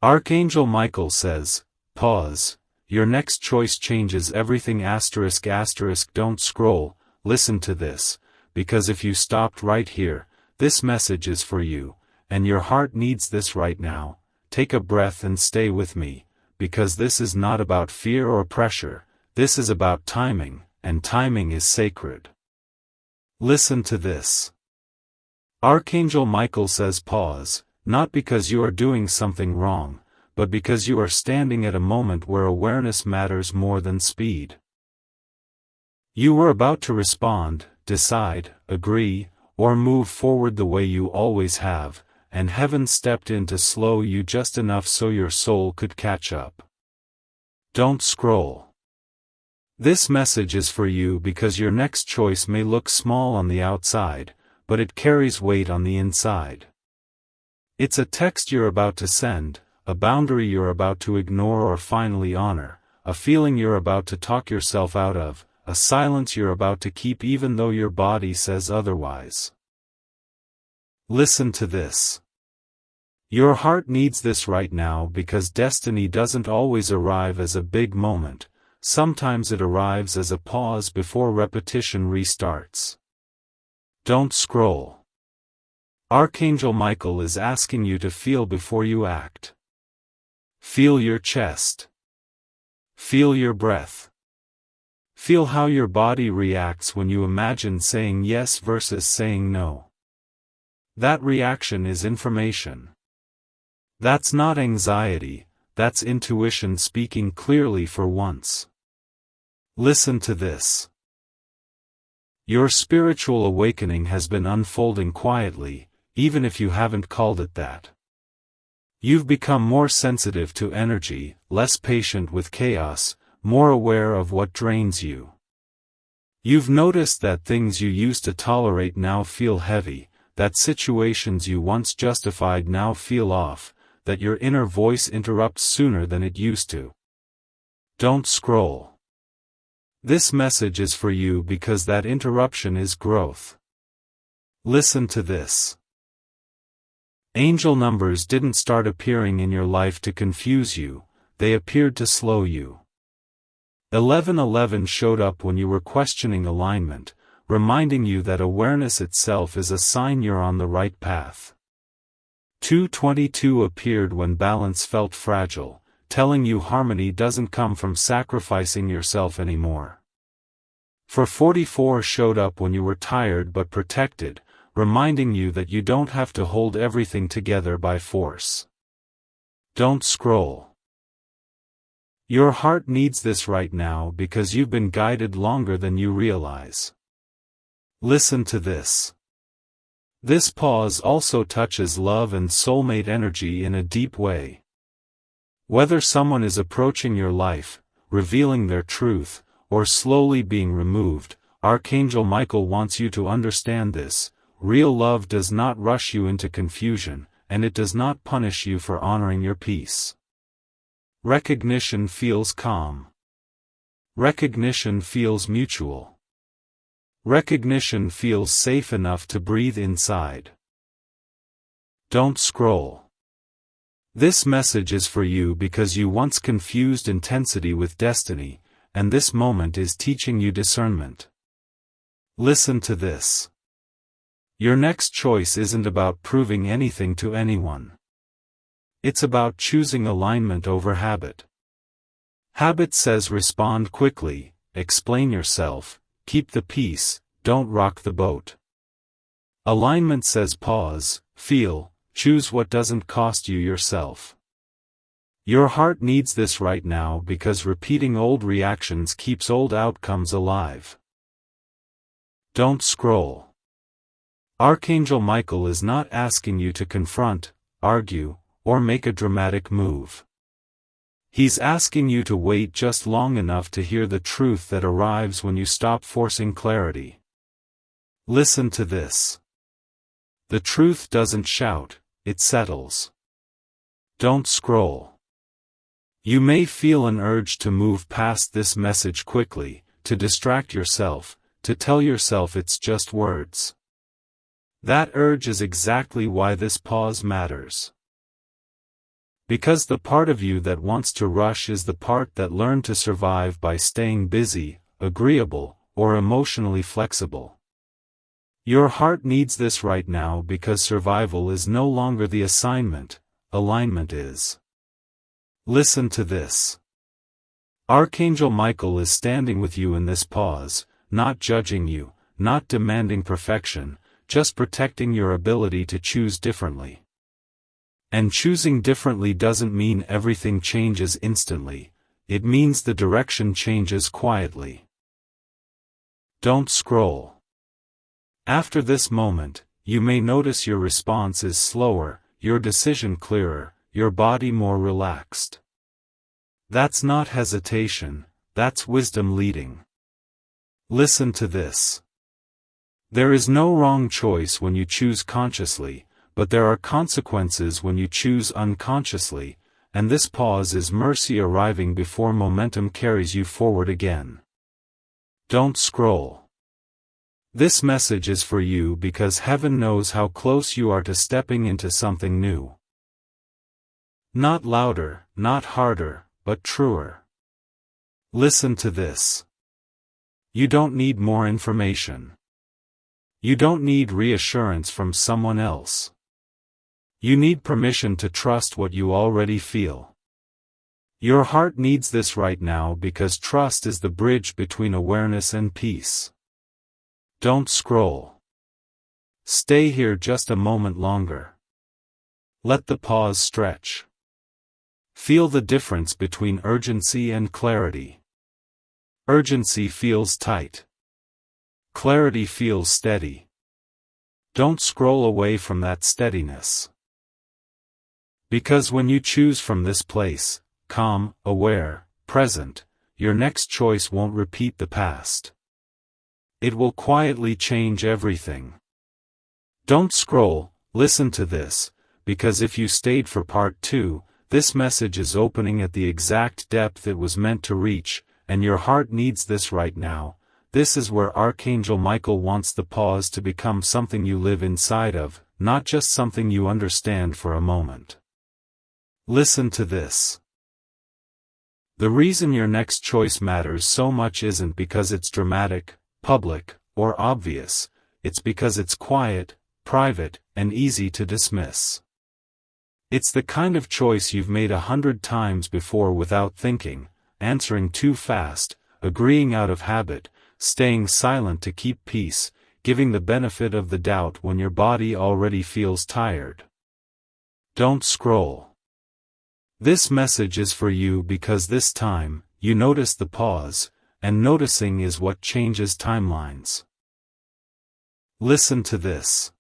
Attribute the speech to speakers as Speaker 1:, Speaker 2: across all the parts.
Speaker 1: Archangel Michael says, pause, your next choice changes everything. ****, don't scroll, listen to this, because if you stopped right here, this message is for you, and your heart needs this right now. Take a breath and stay with me, because this is not about fear or pressure, this is about timing, and timing is sacred. Listen to this. Archangel Michael says pause, not because you are doing something wrong, but because you are standing at a moment where awareness matters more than speed. You were about to respond, decide, agree, or move forward the way you always have, and heaven stepped in to slow you just enough so your soul could catch up. Don't scroll. This message is for you because your next choice may look small on the outside, but it carries weight on the inside. It's a text you're about to send, a boundary you're about to ignore or finally honor, a feeling you're about to talk yourself out of, a silence you're about to keep even though your body says otherwise. Listen to this. Your heart needs this right now because destiny doesn't always arrive as a big moment, sometimes it arrives as a pause before repetition restarts. Don't scroll. Archangel Michael is asking you to feel before you act. Feel your chest. Feel your breath. Feel how your body reacts when you imagine saying yes versus saying no. That reaction is information. That's not anxiety, that's intuition speaking clearly for once. Listen to this. Your spiritual awakening has been unfolding quietly, even if you haven't called it that. You've become more sensitive to energy, less patient with chaos, more aware of what drains you. You've noticed that things you used to tolerate now feel heavy, that situations you once justified now feel off, that your inner voice interrupts sooner than it used to. Don't scroll. This message is for you because that interruption is growth. Listen to this. Angel numbers didn't start appearing in your life to confuse you, they appeared to slow you. 1111 showed up when you were questioning alignment, reminding you that awareness itself is a sign you're on the right path. 222 appeared when balance felt fragile, telling you harmony doesn't come from sacrificing yourself anymore. 444 showed up when you were tired but protected, reminding you that you don't have to hold everything together by force. Don't scroll. Your heart needs this right now because you've been guided longer than you realize. Listen to this. This pause also touches love and soulmate energy in a deep way. Whether someone is approaching your life, revealing their truth, or slowly being removed, Archangel Michael wants you to understand this. Real love does not rush you into confusion, and it does not punish you for honoring your peace. Recognition feels calm. Recognition feels mutual. Recognition feels safe enough to breathe inside. Don't scroll. This message is for you because you once confused intensity with destiny, and this moment is teaching you discernment. Listen to this. Your next choice isn't about proving anything to anyone. It's about choosing alignment over habit. Habit says respond quickly, explain yourself, keep the peace, don't rock the boat. Alignment says pause, feel, choose what doesn't cost you yourself. Your heart needs this right now because repeating old reactions keeps old outcomes alive. Don't scroll. Archangel Michael is not asking you to confront, argue, or make a dramatic move. He's asking you to wait just long enough to hear the truth that arrives when you stop forcing clarity. Listen to this. The truth doesn't shout, it settles. Don't scroll. You may feel an urge to move past this message quickly, to distract yourself, to tell yourself it's just words. That urge is exactly why this pause matters. Because the part of you that wants to rush is the part that learned to survive by staying busy, agreeable, or emotionally flexible. Your heart needs this right now because survival is no longer the assignment, alignment is. Listen to this. Archangel Michael is standing with you in this pause, not judging you, not demanding perfection, just protecting your ability to choose differently. And choosing differently doesn't mean everything changes instantly, it means the direction changes quietly. Don't scroll. After this moment, you may notice your response is slower, your decision clearer, your body more relaxed. That's not hesitation, that's wisdom leading. Listen to this. There is no wrong choice when you choose consciously, but there are consequences when you choose unconsciously, and this pause is mercy arriving before momentum carries you forward again. Don't scroll. This message is for you because heaven knows how close you are to stepping into something new. Not louder, not harder, but truer. Listen to this. You don't need more information. You don't need reassurance from someone else. You need permission to trust what you already feel. Your heart needs this right now because trust is the bridge between awareness and peace. Don't scroll. Stay here just a moment longer. Let the pause stretch. Feel the difference between urgency and clarity. Urgency feels tight. Clarity feels steady. Don't scroll away from that steadiness. Because when you choose from this place, calm, aware, present, your next choice won't repeat the past. It will quietly change everything. Don't scroll, listen to this, because if you stayed for part 2, this message is opening at the exact depth it was meant to reach, and your heart needs this right now. This is where Archangel Michael wants the pause to become something you live inside of, not just something you understand for a moment. Listen to this. The reason your next choice matters so much isn't because it's dramatic, public, or obvious, it's because it's quiet, private, and easy to dismiss. It's the kind of choice you've made 100 times before without thinking, answering too fast, agreeing out of habit, staying silent to keep peace, giving the benefit of the doubt when your body already feels tired. Don't scroll. This message is for you because this time, you notice the pause, and noticing is what changes timelines. Listen to this.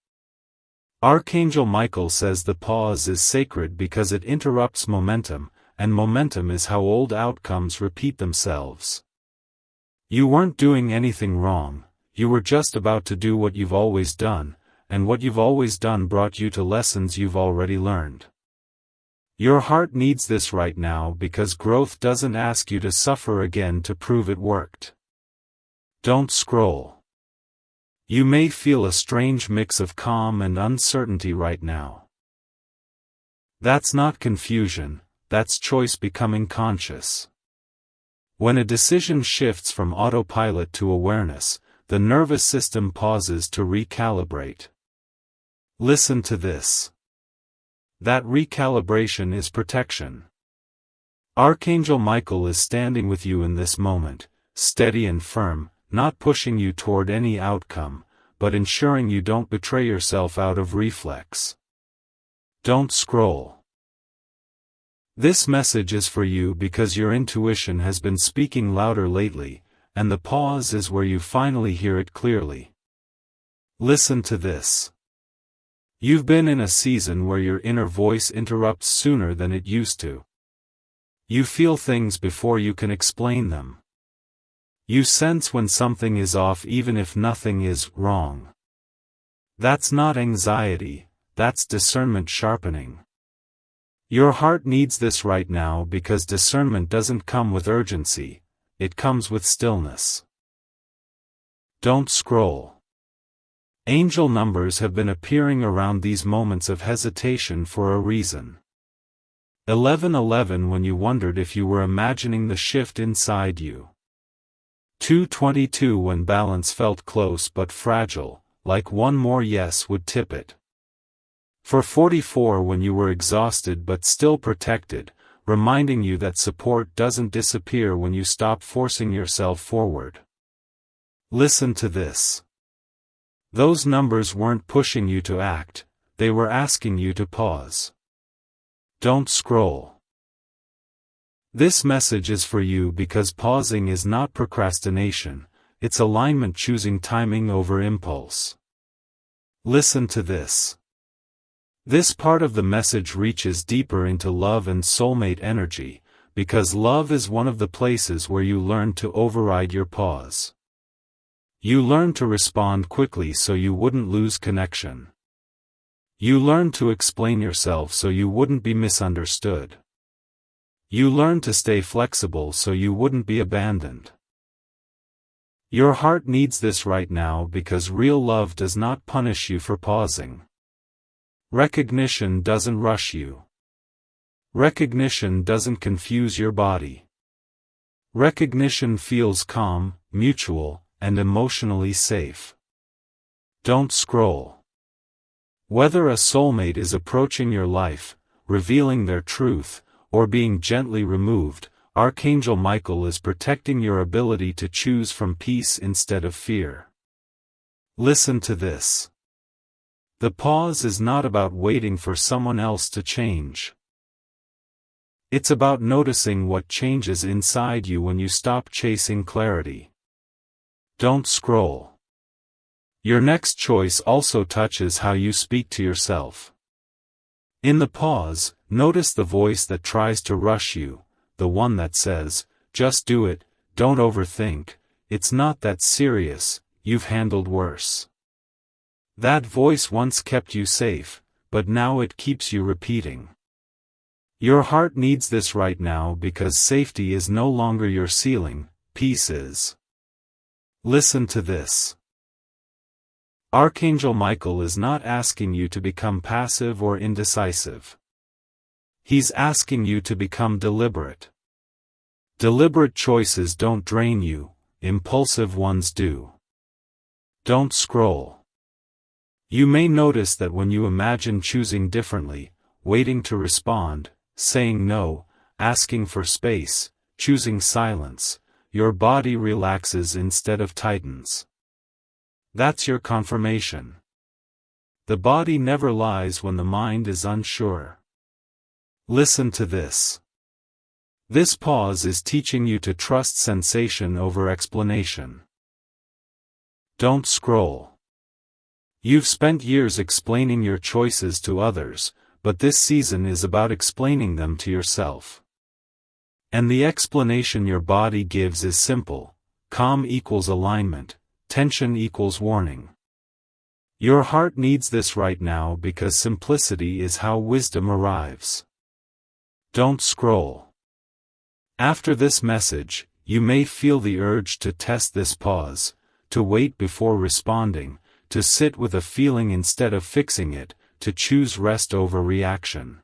Speaker 1: Archangel Michael says the pause is sacred because it interrupts momentum, and momentum is how old outcomes repeat themselves. You weren't doing anything wrong, you were just about to do what you've always done, and what you've always done brought you to lessons you've already learned. Your heart needs this right now because growth doesn't ask you to suffer again to prove it worked. Don't scroll. You may feel a strange mix of calm and uncertainty right now. That's not confusion, that's choice becoming conscious. When a decision shifts from autopilot to awareness, the nervous system pauses to recalibrate. Listen to this. That recalibration is protection. Archangel Michael is standing with you in this moment, steady and firm, not pushing you toward any outcome, but ensuring you don't betray yourself out of reflex. Don't scroll. This message is for you because your intuition has been speaking louder lately, and the pause is where you finally hear it clearly. Listen to this. You've been in a season where your inner voice interrupts sooner than it used to. You feel things before you can explain them. You sense when something is off even if nothing is wrong. That's not anxiety, that's discernment sharpening. Your heart needs this right now because discernment doesn't come with urgency, it comes with stillness. Don't scroll. Angel numbers have been appearing around these moments of hesitation for a reason. 11:11 when you wondered if you were imagining the shift inside you. 2:22 when balance felt close but fragile, like one more yes would tip it. 4:44 when you were exhausted but still protected, reminding you that support doesn't disappear when you stop forcing yourself forward. Listen to this. Those numbers weren't pushing you to act, they were asking you to pause. Don't scroll. This message is for you because pausing is not procrastination, it's alignment, choosing timing over impulse. Listen to this. This part of the message reaches deeper into love and soulmate energy, because love is one of the places where you learn to override your pause. You learn to respond quickly so you wouldn't lose connection. You learn to explain yourself so you wouldn't be misunderstood. You learn to stay flexible so you wouldn't be abandoned. Your heart needs this right now because real love does not punish you for pausing. Recognition doesn't rush you. Recognition doesn't confuse your body. Recognition feels calm, mutual, and emotionally safe. Don't scroll. Whether a soulmate is approaching your life, revealing their truth, or being gently removed, Archangel Michael is protecting your ability to choose from peace instead of fear. Listen to this. The pause is not about waiting for someone else to change. It's about noticing what changes inside you when you stop chasing clarity. Don't scroll. Your next choice also touches how you speak to yourself. In the pause, notice the voice that tries to rush you, the one that says, "Just do it, don't overthink, it's not that serious, you've handled worse." That voice once kept you safe, but now it keeps you repeating. Your heart needs this right now because safety is no longer your ceiling, peace is. Listen to this. Archangel Michael is not asking you to become passive or indecisive. He's asking you to become deliberate. Deliberate choices don't drain you, impulsive ones do. Don't scroll. You may notice that when you imagine choosing differently, waiting to respond, saying no, asking for space, choosing silence, your body relaxes instead of tightens. That's your confirmation. The body never lies when the mind is unsure. Listen to this. This pause is teaching you to trust sensation over explanation. Don't scroll. You've spent years explaining your choices to others, but this season is about explaining them to yourself. And the explanation your body gives is simple: calm equals alignment, tension equals warning. Your heart needs this right now because simplicity is how wisdom arrives. Don't scroll. After this message, you may feel the urge to test this pause, to wait before responding, to sit with a feeling instead of fixing it, to choose rest over reaction.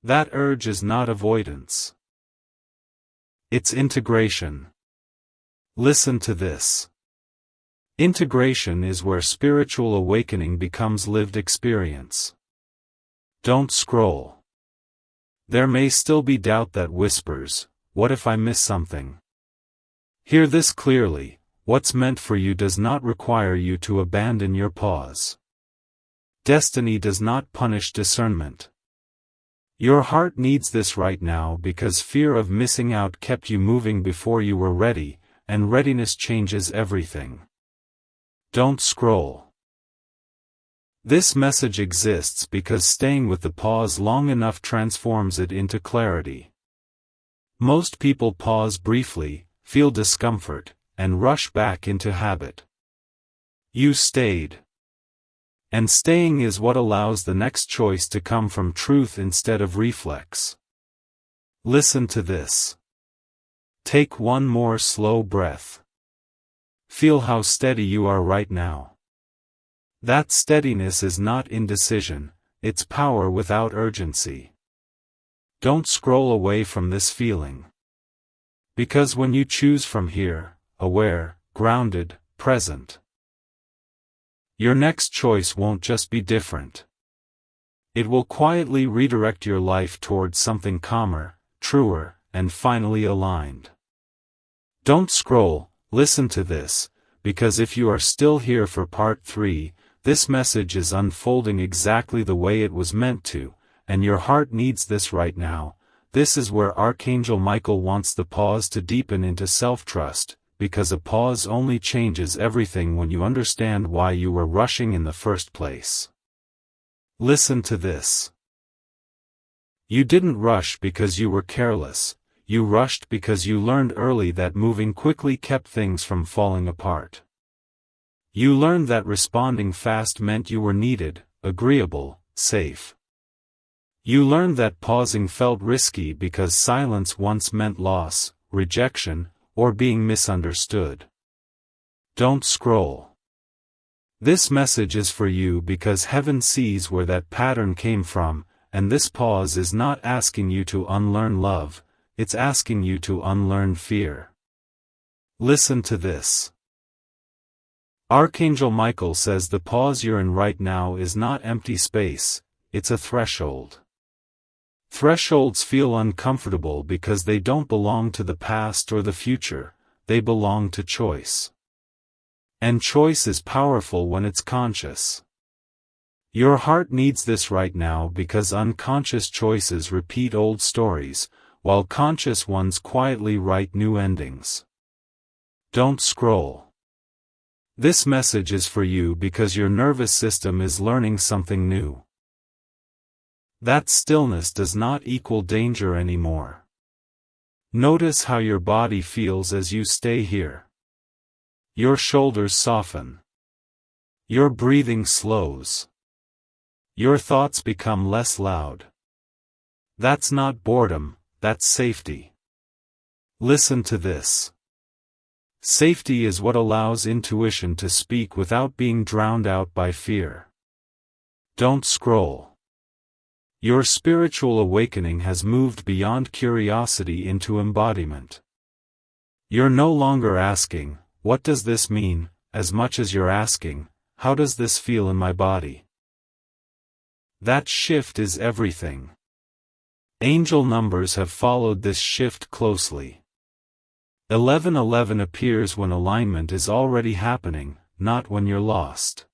Speaker 1: That urge is not avoidance. It's integration. Listen to this. Integration is where spiritual awakening becomes lived experience. Don't scroll. There may still be doubt that whispers, "What if I miss something?" Hear this clearly: what's meant for you does not require you to abandon your pause. Destiny does not punish discernment. Your heart needs this right now because fear of missing out kept you moving before you were ready, and readiness changes everything. Don't scroll. This message exists because staying with the pause long enough transforms it into clarity. Most people pause briefly, feel discomfort, and rush back into habit. You stayed. And staying is what allows the next choice to come from truth instead of reflex. Listen to this. Take one more slow breath. Feel how steady you are right now. That steadiness is not indecision, it's power without urgency. Don't scroll away from this feeling. Because when you choose from here, aware, grounded, present, your next choice won't just be different. It will quietly redirect your life towards something calmer, truer, and finally aligned. Don't scroll, listen to this, because if you are still here for part 3, this message is unfolding exactly the way it was meant to, and your heart needs this right now. This is where Archangel Michael wants the pause to deepen into self-trust, because a pause only changes everything when you understand why you were rushing in the first place. Listen to this. You didn't rush because you were careless, you rushed because you learned early that moving quickly kept things from falling apart. You learned that responding fast meant you were needed, agreeable, safe. You learned that pausing felt risky because silence once meant loss, rejection, or being misunderstood. Don't scroll. This message is for you because heaven sees where that pattern came from, and this pause is not asking you to unlearn love, it's asking you to unlearn fear. Listen to this. Archangel Michael says the pause you're in right now is not empty space, it's a threshold. Thresholds feel uncomfortable because they don't belong to the past or the future, they belong to choice. And choice is powerful when it's conscious. Your heart needs this right now because unconscious choices repeat old stories, while conscious ones quietly write new endings. Don't scroll. This message is for you because your nervous system is learning something new. That stillness does not equal danger anymore. Notice how your body feels as you stay here. Your shoulders soften. Your breathing slows. Your thoughts become less loud. That's not boredom, that's safety. Listen to this. Safety is what allows intuition to speak without being drowned out by fear. Don't scroll. Your spiritual awakening has moved beyond curiosity into embodiment. You're no longer asking, "What does this mean?" as much as you're asking, "How does this feel in my body?" That shift is everything. Angel numbers have followed this shift closely. 1111 appears when alignment is already happening, not when you're lost.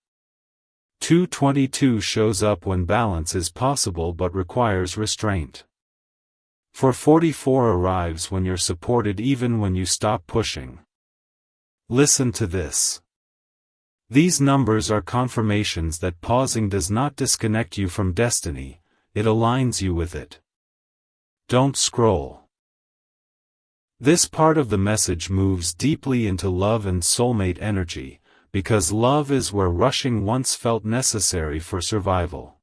Speaker 1: 222 shows up when balance is possible but requires restraint. 444 arrives when you're supported even when you stop pushing. Listen to this. These numbers are confirmations that pausing does not disconnect you from destiny, it aligns you with it. Don't scroll. This part of the message moves deeply into love and soulmate energy, because love is where rushing once felt necessary for survival.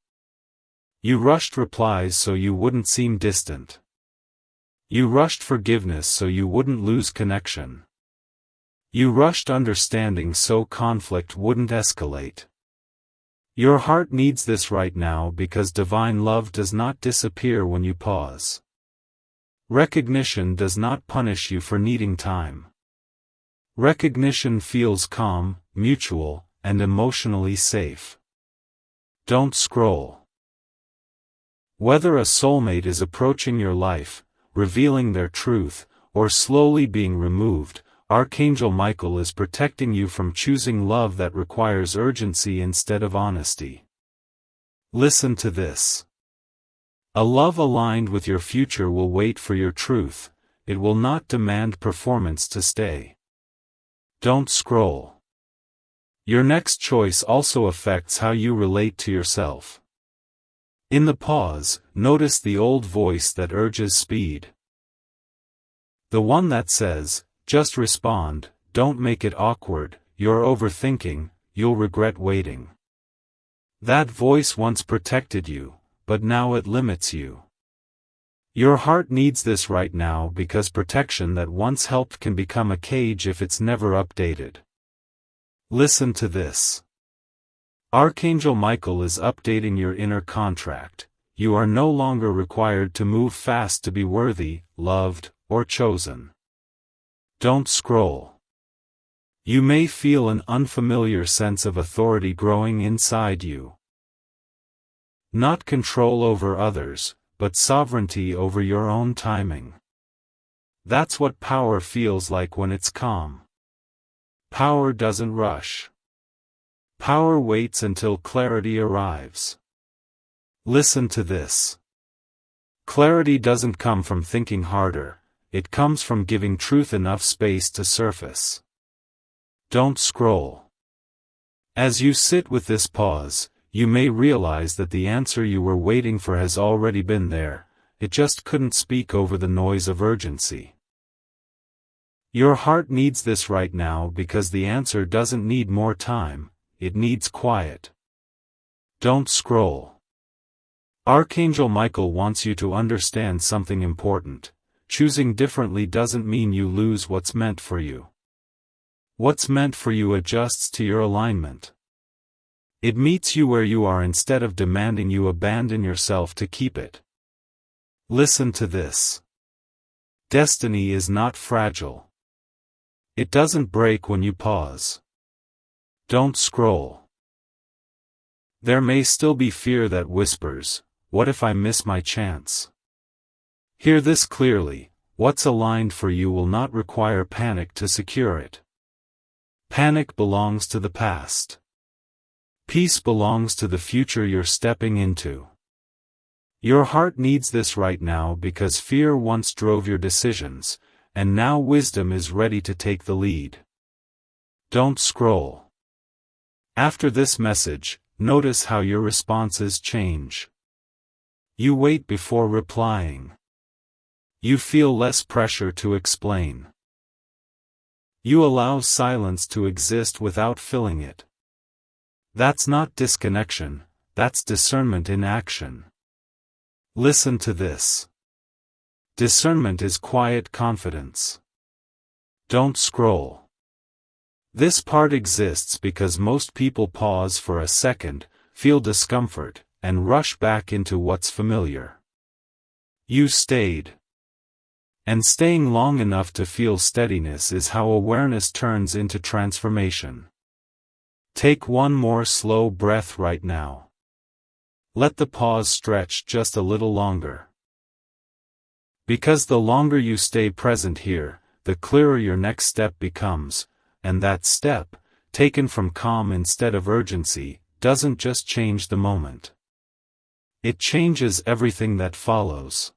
Speaker 1: You rushed replies so you wouldn't seem distant. You rushed forgiveness so you wouldn't lose connection. You rushed understanding so conflict wouldn't escalate. Your heart needs this right now because divine love does not disappear when you pause. Recognition does not punish you for needing time. Recognition feels calm, mutual, and emotionally safe. Don't scroll. Whether a soulmate is approaching your life, revealing their truth, or slowly being removed, Archangel Michael is protecting you from choosing love that requires urgency instead of honesty. Listen to this. A love aligned with your future will wait for your truth, it will not demand performance to stay. Don't scroll. Your next choice also affects how you relate to yourself. In the pause, notice the old voice that urges speed. The one that says, "Just respond, don't make it awkward, you're overthinking, you'll regret waiting." That voice once protected you, but now it limits you. Your heart needs this right now because protection that once helped can become a cage if it's never updated. Listen to this. Archangel Michael is updating your inner contract. you are no longer required to move fast to be worthy, loved, or chosen. Don't scroll. You may feel an unfamiliar sense of authority growing inside you. Not control over others, but sovereignty over your own timing. That's what power feels like when it's calm. Power doesn't rush. Power waits until clarity arrives. Listen to this. Clarity doesn't come from thinking harder, it comes from giving truth enough space to surface. Don't scroll. As you sit with this pause, you may realize that the answer you were waiting for has already been there, it just couldn't speak over the noise of urgency. Your heart needs this right now because the answer doesn't need more time, it needs quiet. Don't scroll. Archangel Michael wants you to understand something important. Choosing differently doesn't mean you lose what's meant for you. What's meant for you adjusts to your alignment. It meets you where you are instead of demanding you abandon yourself to keep it. Listen to this. Destiny is not fragile. It doesn't break when you pause. Don't scroll. There may still be fear that whispers, "What if I miss my chance?" Hear this clearly, what's aligned for you will not require panic to secure it. Panic belongs to the past. Peace belongs to the future you're stepping into. Your heart needs this right now because fear once drove your decisions, and now wisdom is ready to take the lead. Don't scroll. After this message, notice how your responses change. You wait before replying. You feel less pressure to explain. You allow silence to exist without filling it. That's not disconnection, that's discernment in action. Listen to this. Discernment is quiet confidence. Don't scroll. This part exists because most people pause for a second, feel discomfort, and rush back into what's familiar. You stayed. And staying long enough to feel steadiness is how awareness turns into transformation. Take one more slow breath right now. Let the pause stretch just a little longer. Because the longer you stay present here, the clearer your next step becomes, and that step, taken from calm instead of urgency, doesn't just change the moment. It changes everything that follows.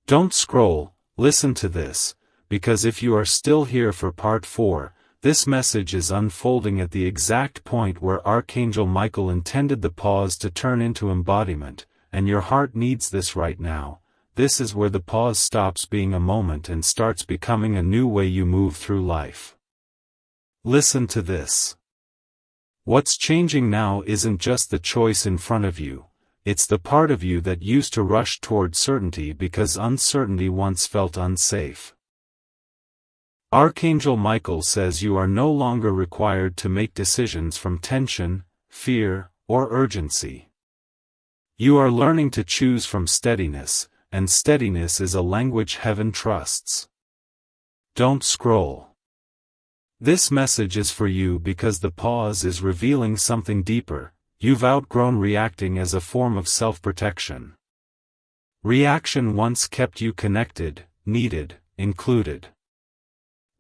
Speaker 1: Don't scroll, listen to this, because if you are still here for part 4, this message is unfolding at the exact point where Archangel Michael intended the pause to turn into embodiment, and your heart needs this right now. This is where the pause stops being a moment and starts becoming a new way you move through life. Listen to this. What's changing now isn't just the choice in front of you, it's the part of you that used to rush toward certainty because uncertainty once felt unsafe. Archangel Michael says you are no longer required to make decisions from tension, fear, or urgency. You are learning to choose from steadiness, and steadiness is a language heaven trusts. Don't scroll. This message is for you because the pause is revealing something deeper. You've outgrown reacting as a form of self-protection. Reaction once kept you connected, needed, included.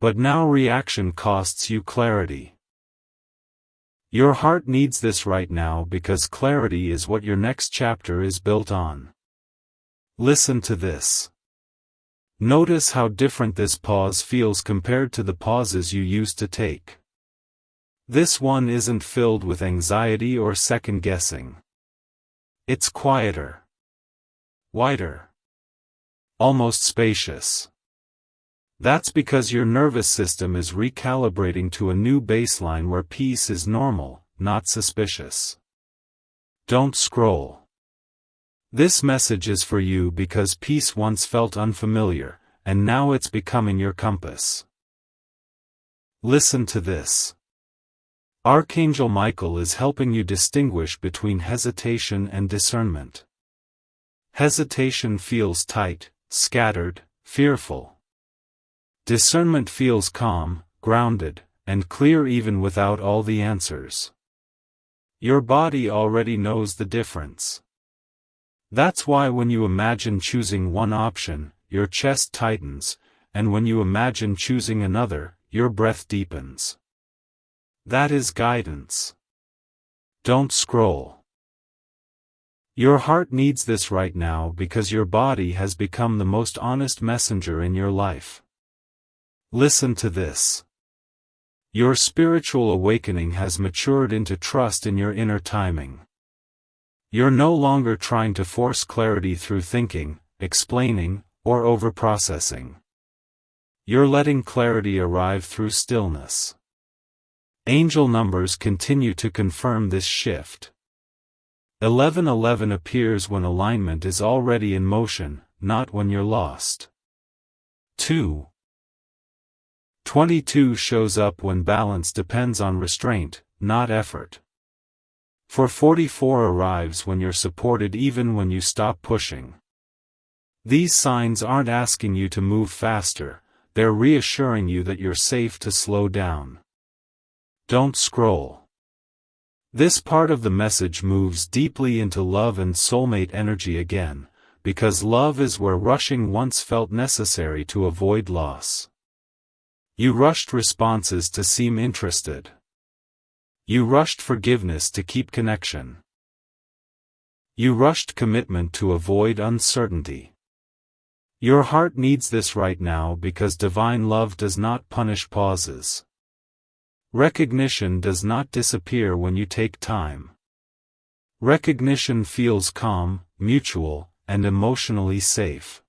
Speaker 1: But now reaction costs you clarity. Your heart needs this right now because clarity is what your next chapter is built on. Listen to this. Notice how different this pause feels compared to the pauses you used to take. This one isn't filled with anxiety or second-guessing. It's quieter. Wider. Almost spacious. That's because your nervous system is recalibrating to a new baseline where peace is normal, not suspicious. Don't scroll. This message is for you because peace once felt unfamiliar, and now it's becoming your compass. Listen to this. Archangel Michael is helping you distinguish between hesitation and discernment. Hesitation feels tight, scattered, fearful. Discernment feels calm, grounded, and clear even without all the answers. Your body already knows the difference. That's why when you imagine choosing one option, your chest tightens, and when you imagine choosing another, your breath deepens. That is guidance. Don't scroll. Your heart needs this right now because your body has become the most honest messenger in your life. Listen to this. Your spiritual awakening has matured into trust in your inner timing. You're no longer trying to force clarity through thinking, explaining, or overprocessing. You're letting clarity arrive through stillness. Angel numbers continue to confirm this shift. 1111 appears when alignment is already in motion, not when you're lost. 22 shows up when balance depends on restraint, not effort. 444 arrives when you're supported even when you stop pushing. These signs aren't asking you to move faster, they're reassuring you that you're safe to slow down. Don't scroll. This part of the message moves deeply into love and soulmate energy again, because love is where rushing once felt necessary to avoid loss. You rushed responses to seem interested. You rushed forgiveness to keep connection. You rushed commitment to avoid uncertainty. Your heart needs this right now because divine love does not punish pauses. Recognition does not disappear when you take time. Recognition feels calm, mutual, and emotionally safe.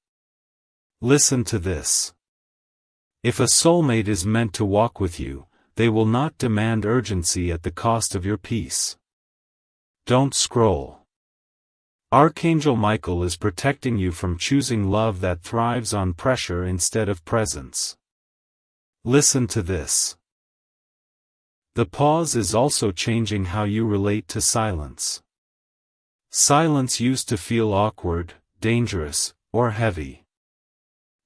Speaker 1: Listen to this. If a soulmate is meant to walk with you, they will not demand urgency at the cost of your peace. Don't scroll. Archangel Michael is protecting you from choosing love that thrives on pressure instead of presence. Listen to this. The pause is also changing how you relate to silence. Silence used to feel awkward, dangerous, or heavy.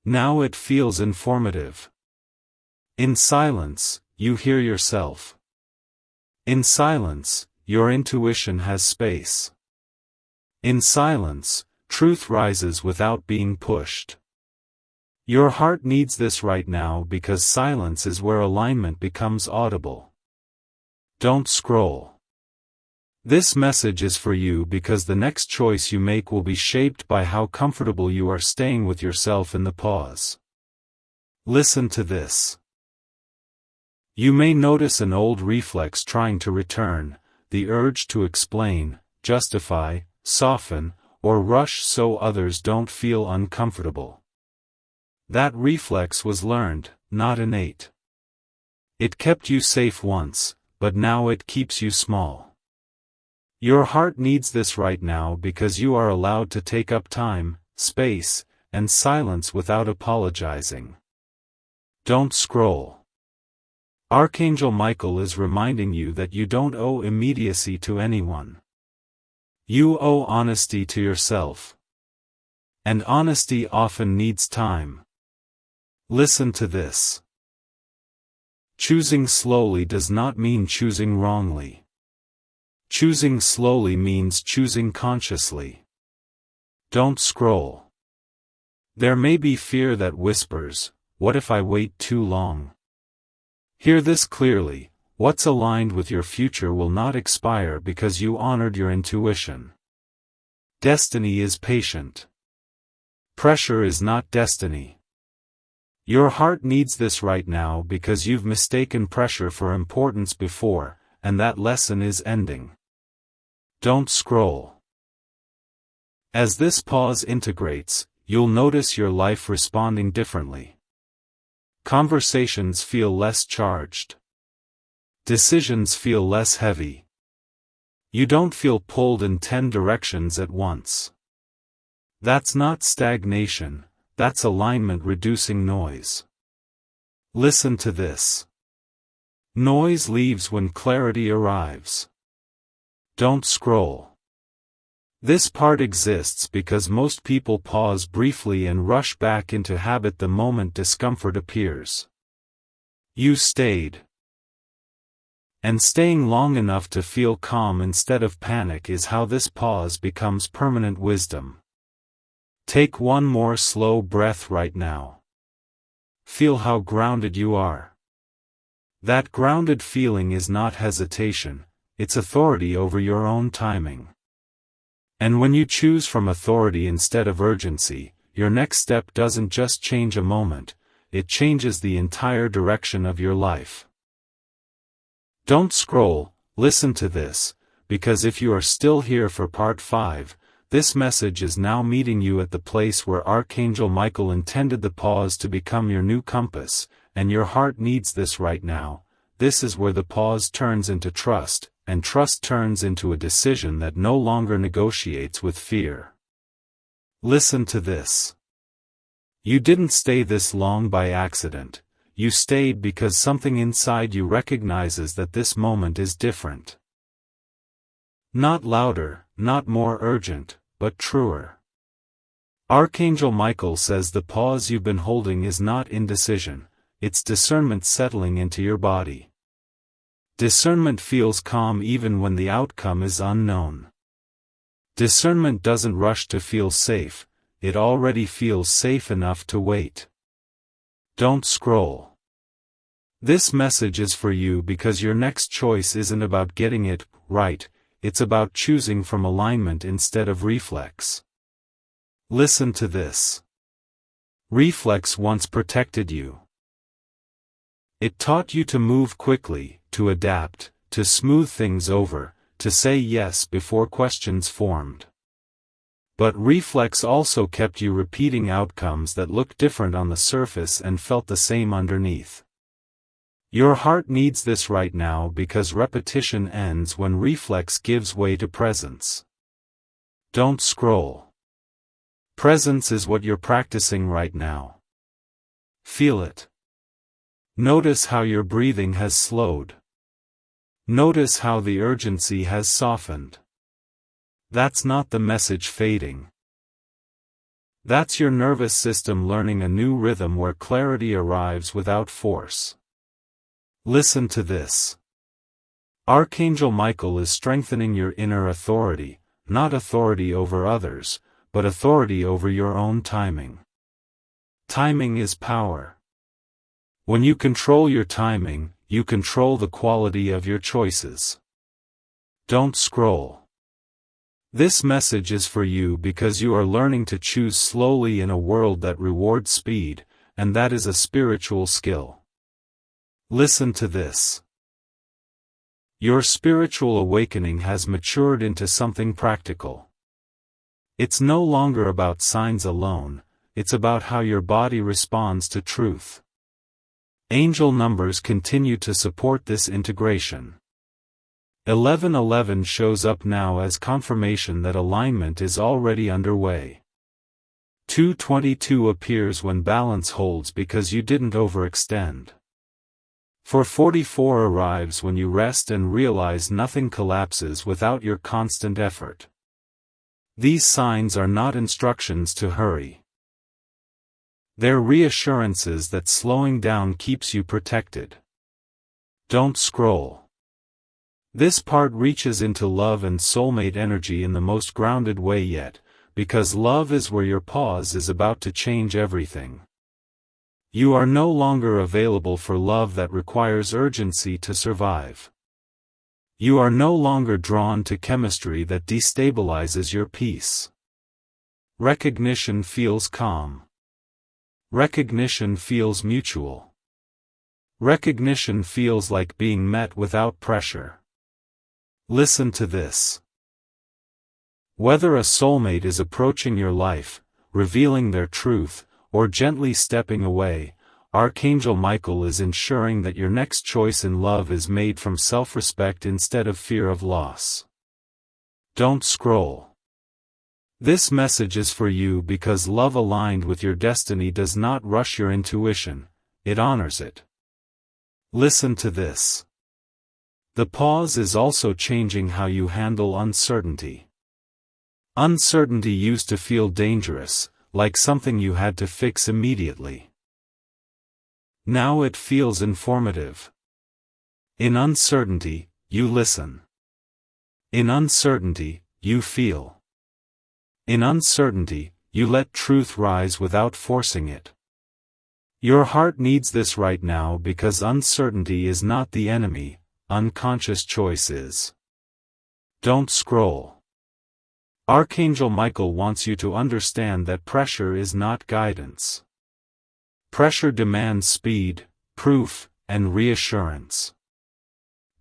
Speaker 1: Now it feels informative. In silence, you hear yourself. In silence, your intuition has space. In silence, truth rises without being pushed. Your heart needs this right now because silence is where alignment becomes audible. Don't scroll. This message is for you because the next choice you make will be shaped by how comfortable you are staying with yourself in the pause. Listen to this. You may notice an old reflex trying to return, the urge to explain, justify, soften, or rush so others don't feel uncomfortable. That reflex was learned, not innate. It kept you safe once, but now it keeps you small. Your heart needs this right now because you are allowed to take up time, space, and silence without apologizing. Don't scroll. Archangel Michael is reminding you that you don't owe immediacy to anyone. You owe honesty to yourself. And honesty often needs time. Listen to this. Choosing slowly does not mean choosing wrongly. Choosing slowly means choosing consciously. Don't scroll. There may be fear that whispers, "What if I wait too long?" Hear this clearly, what's aligned with your future will not expire because you honored your intuition. Destiny is patient. Pressure is not destiny. Your heart needs this right now because you've mistaken pressure for importance before, and that lesson is ending. Don't scroll. As this pause integrates, you'll notice your life responding differently. Conversations feel less charged. Decisions feel less heavy. You don't feel pulled in 10 directions at once. That's not stagnation. That's alignment reducing noise. Listen to this. Noise leaves when clarity arrives. Don't scroll. This part exists because most people pause briefly and rush back into habit the moment discomfort appears. You stayed. And staying long enough to feel calm instead of panic is how this pause becomes permanent wisdom. Take one more slow breath right now. Feel how grounded you are. That grounded feeling is not hesitation, it's authority over your own timing. And when you choose from authority instead of urgency, your next step doesn't just change a moment, it changes the entire direction of your life. Don't scroll, listen to this, because if you are still here for part 5, this message is now meeting you at the place where Archangel Michael intended the pause to become your new compass, and your heart needs this right now. This is where the pause turns into trust, and trust turns into a decision that no longer negotiates with fear. Listen to this. You didn't stay this long by accident, you stayed because something inside you recognizes that this moment is different. Not louder, not more urgent, but truer. Archangel Michael says the pause you've been holding is not indecision, it's discernment settling into your body. Discernment feels calm even when the outcome is unknown. Discernment doesn't rush to feel safe, it already feels safe enough to wait. Don't scroll. This message is for you because your next choice isn't about getting it right, it's about choosing from alignment instead of reflex. Listen to this. Reflex once protected you. It taught you to move quickly, to adapt, to smooth things over, to say yes before questions formed. But reflex also kept you repeating outcomes that looked different on the surface and felt the same underneath. Your heart needs this right now because repetition ends when reflex gives way to presence. Don't scroll. Presence is what you're practicing right now. Feel it. Notice how your breathing has slowed. Notice how the urgency has softened. That's not the message fading. That's your nervous system learning a new rhythm where clarity arrives without force. Listen to this. Archangel Michael is strengthening your inner authority, not authority over others, but authority over your own timing. Timing is power. When you control your timing, you control the quality of your choices. Don't scroll. This message is for you because you are learning to choose slowly in a world that rewards speed, and that is a spiritual skill. Listen to this. Your spiritual awakening has matured into something practical. It's no longer about signs alone, it's about how your body responds to truth. Angel numbers continue to support this integration. 1111 shows up now as confirmation that alignment is already underway. 222 appears when balance holds because you didn't overextend. 444 arrives when you rest and realize nothing collapses without your constant effort. These signs are not instructions to hurry. They're reassurances that slowing down keeps you protected. Don't scroll. This part reaches into love and soulmate energy in the most grounded way yet, because love is where your pause is about to change everything. You are no longer available for love that requires urgency to survive. You are no longer drawn to chemistry that destabilizes your peace. Recognition feels calm. Recognition feels mutual. Recognition feels like being met without pressure. Listen to this. Whether a soulmate is approaching your life, revealing their truth, or gently stepping away, Archangel Michael is ensuring that your next choice in love is made from self-respect instead of fear of loss. Don't scroll. This message is for you because love aligned with your destiny does not rush your intuition, it honors it. Listen to this. The pause is also changing how you handle uncertainty. Uncertainty used to feel dangerous, like something you had to fix immediately. Now it feels informative. In uncertainty, you listen. In uncertainty, you feel. In uncertainty, you let truth rise without forcing it. Your heart needs this right now because uncertainty is not the enemy, unconscious choice is. Don't scroll. Archangel Michael wants you to understand that pressure is not guidance. Pressure demands speed, proof, and reassurance.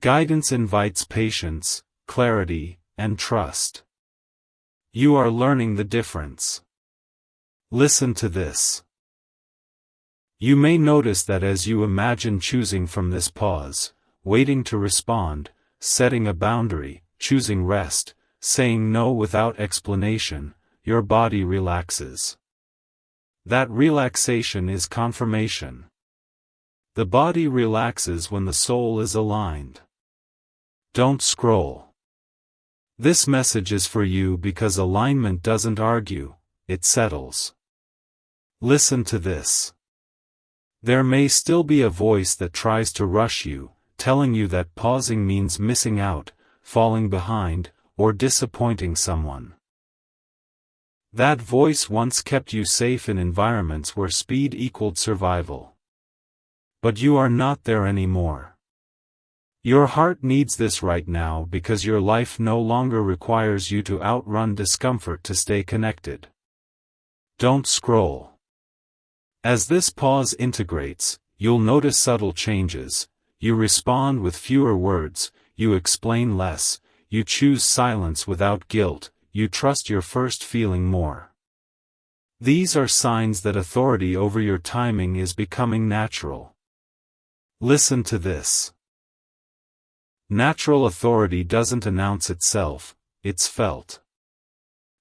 Speaker 1: Guidance invites patience, clarity, and trust. You are learning the difference. Listen to this. You may notice that as you imagine choosing from this pause, waiting to respond, setting a boundary, choosing rest, saying no without explanation, your body relaxes. That relaxation is confirmation. The body relaxes when the soul is aligned. Don't scroll. This message is for you because alignment doesn't argue, it settles. Listen to this. There may still be a voice that tries to rush you, telling you that pausing means missing out, falling behind, or disappointing someone. That voice once kept you safe in environments where speed equaled survival. But you are not there anymore. Your heart needs this right now because your life no longer requires you to outrun discomfort to stay connected. Don't scroll. As this pause integrates, you'll notice subtle changes. You respond with fewer words, you explain less, you choose silence without guilt, you trust your first feeling more. These are signs that authority over your timing is becoming natural. Listen to this. Natural authority doesn't announce itself, it's felt.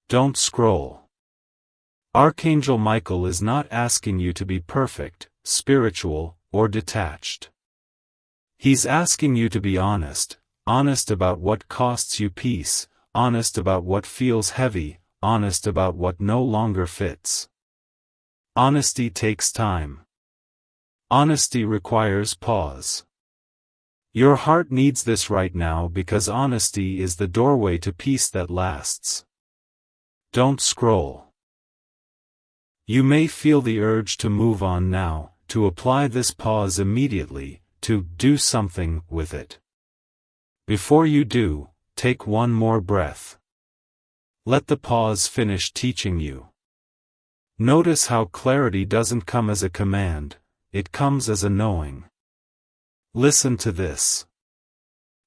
Speaker 1: Don't scroll. Archangel Michael is not asking you to be perfect, spiritual, or detached. He's asking you to be honest, honest about what costs you peace, honest about what feels heavy, honest about what no longer fits. Honesty takes time. Honesty requires pause. Your heart needs this right now because honesty is the doorway to peace that lasts. Don't scroll. You may feel the urge to move on now, to apply this pause immediately, to do something with it. Before you do, take one more breath. Let the pause finish teaching you. Notice how clarity doesn't come as a command, it comes as a knowing. Listen to this.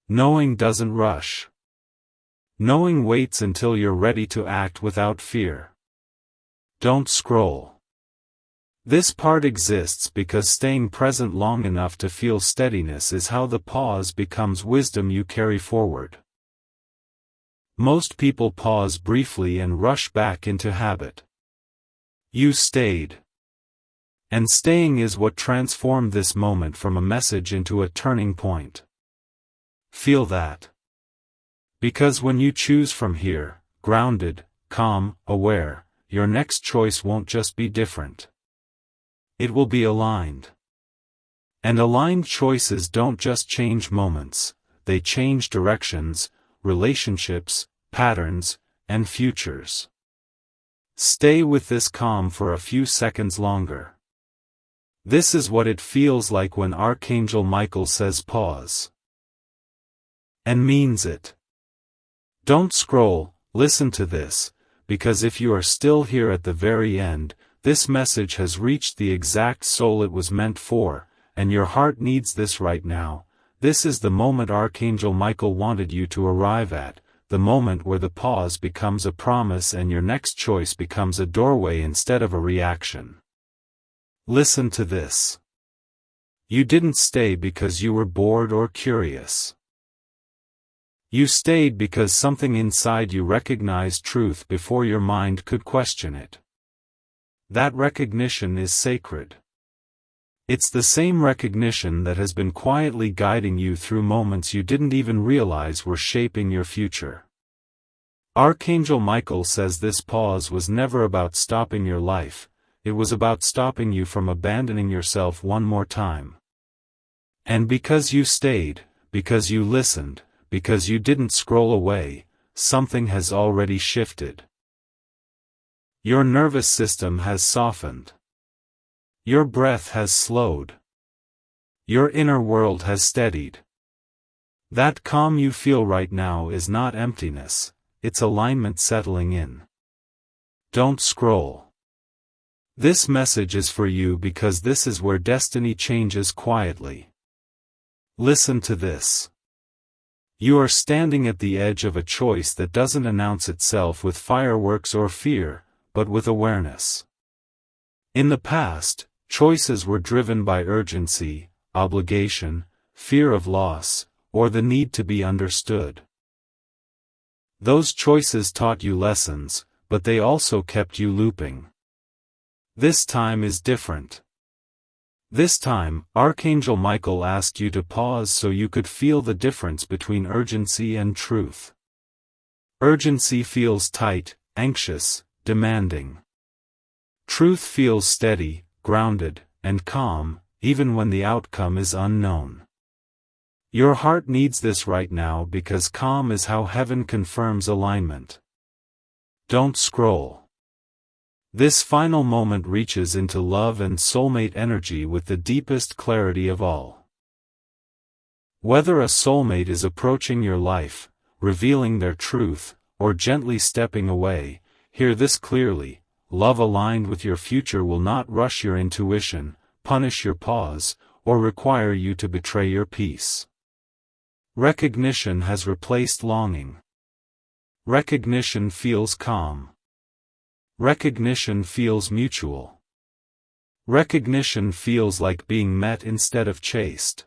Speaker 1: Knowing doesn't rush. Knowing waits until you're ready to act without fear. Don't scroll. This part exists because staying present long enough to feel steadiness is how the pause becomes wisdom you carry forward. Most people pause briefly and rush back into habit. You stayed. And staying is what transformed this moment from a message into a turning point. Feel that. Because when you choose from here, grounded, calm, aware, your next choice won't just be different. It will be aligned. And aligned choices don't just change moments, they change directions, relationships, patterns, and futures. Stay with this calm for a few seconds longer. This is what it feels like when Archangel Michael says pause. And means it. Don't scroll, listen to this, because if you are still here at the very end, this message has reached the exact soul it was meant for, and your heart needs this right now. This is the moment Archangel Michael wanted you to arrive at, the moment where the pause becomes a promise and your next choice becomes a doorway instead of a reaction. Listen to this. You didn't stay because you were bored or curious. You stayed because something inside you recognized truth before your mind could question it. That recognition is sacred. It's the same recognition that has been quietly guiding you through moments you didn't even realize were shaping your future. Archangel Michael says this pause was never about stopping your life, it was about stopping you from abandoning yourself one more time. And because you stayed, because you listened, because you didn't scroll away, something has already shifted. Your nervous system has softened. Your breath has slowed. Your inner world has steadied. That calm you feel right now is not emptiness, it's alignment settling in. Don't scroll. This message is for you because this is where destiny changes quietly. Listen to this. You are standing at the edge of a choice that doesn't announce itself with fireworks or fear, but with awareness. In the past, choices were driven by urgency, obligation, fear of loss, or the need to be understood. Those choices taught you lessons, but they also kept you looping. This time is different. This time, Archangel Michael asked you to pause so you could feel the difference between urgency and truth. Urgency feels tight, anxious, demanding. Truth feels steady, grounded, and calm, even when the outcome is unknown. Your heart needs this right now because calm is how heaven confirms alignment. Don't scroll. This final moment reaches into love and soulmate energy with the deepest clarity of all. Whether a soulmate is approaching your life, revealing their truth, or gently stepping away, hear this clearly: love aligned with your future will not rush your intuition, punish your pause, or require you to betray your peace. Recognition has replaced longing. Recognition feels calm. Recognition feels mutual. Recognition feels like being met instead of chased.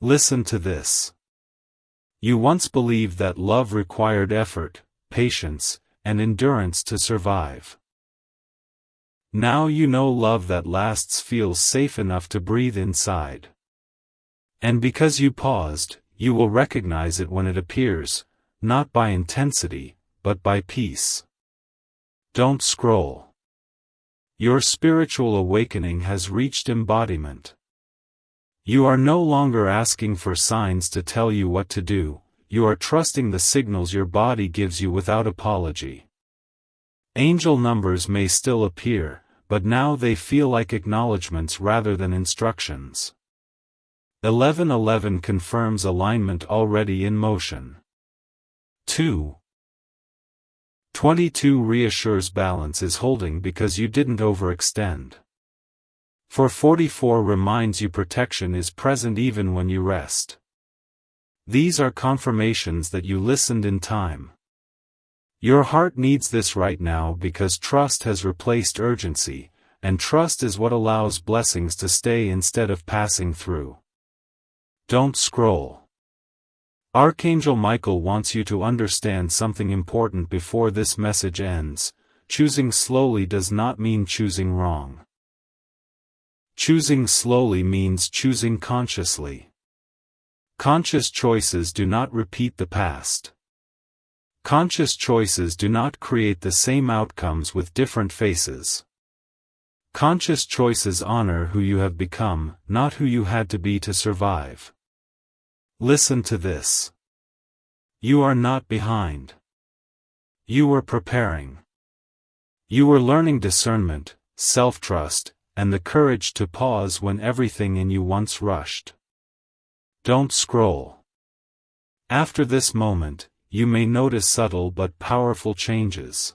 Speaker 1: Listen to this. You once believed that love required effort, patience, and endurance to survive. Now you know love that lasts feels safe enough to breathe inside. And because you paused, you will recognize it when it appears, not by intensity, but by peace. Don't scroll. Your spiritual awakening has reached embodiment. You are no longer asking for signs to tell you what to do, you are trusting the signals your body gives you without apology. Angel numbers may still appear, but now they feel like acknowledgments rather than instructions. 1111 confirms alignment already in motion. 22 reassures balance is holding because you didn't overextend. 444 reminds you protection is present even when you rest. These are confirmations that you listened in time. Your heart needs this right now because trust has replaced urgency, and trust is what allows blessings to stay instead of passing through. Don't scroll. Archangel Michael wants you to understand something important before this message ends. Choosing slowly does not mean choosing wrong. Choosing slowly means choosing consciously. Conscious choices do not repeat the past. Conscious choices do not create the same outcomes with different faces. Conscious choices honor who you have become, not who you had to be to survive. Listen to this. You are not behind. You were preparing. You were learning discernment, self-trust, and the courage to pause when everything in you once rushed. Don't scroll. After this moment, you may notice subtle but powerful changes.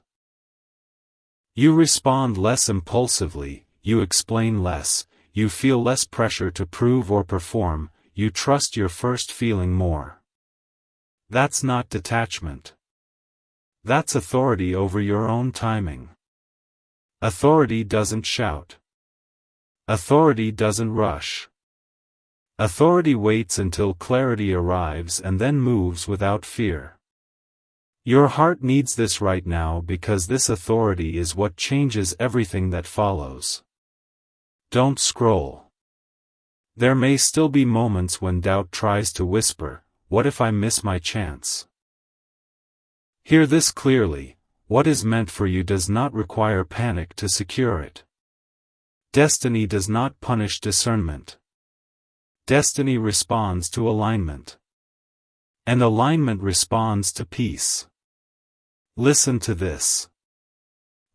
Speaker 1: You respond less impulsively, you explain less, you feel less pressure to prove or perform, you trust your first feeling more. That's not detachment. That's authority over your own timing. Authority doesn't shout. Authority doesn't rush. Authority waits until clarity arrives and then moves without fear. Your heart needs this right now because this authority is what changes everything that follows. Don't scroll. There may still be moments when doubt tries to whisper, "What if I miss my chance?" Hear this clearly: what is meant for you does not require panic to secure it. Destiny does not punish discernment. Destiny responds to alignment. And alignment responds to peace. Listen to this.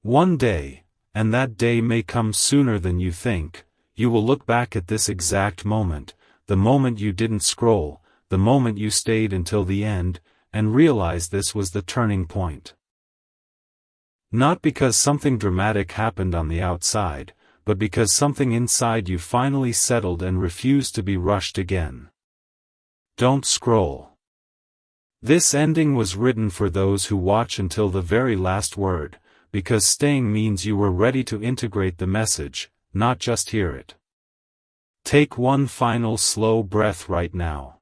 Speaker 1: One day, and that day may come sooner than you think, you will look back at this exact moment, the moment you didn't scroll, the moment you stayed until the end, and realize this was the turning point. Not because something dramatic happened on the outside, but because something inside you finally settled and refused to be rushed again. Don't scroll. This ending was written for those who watch until the very last word, because staying means you were ready to integrate the message, not just hear it. Take one final slow breath right now.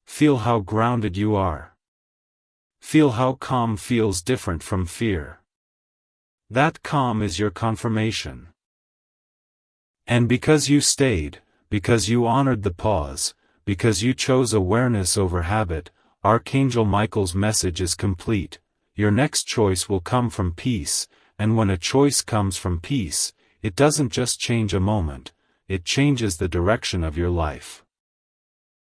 Speaker 1: Feel how grounded you are. Feel how calm feels different from fear. That calm is your confirmation. And because you stayed, because you honored the pause, because you chose awareness over habit, Archangel Michael's message is complete. Your next choice will come from peace, and when a choice comes from peace, it doesn't just change a moment, it changes the direction of your life.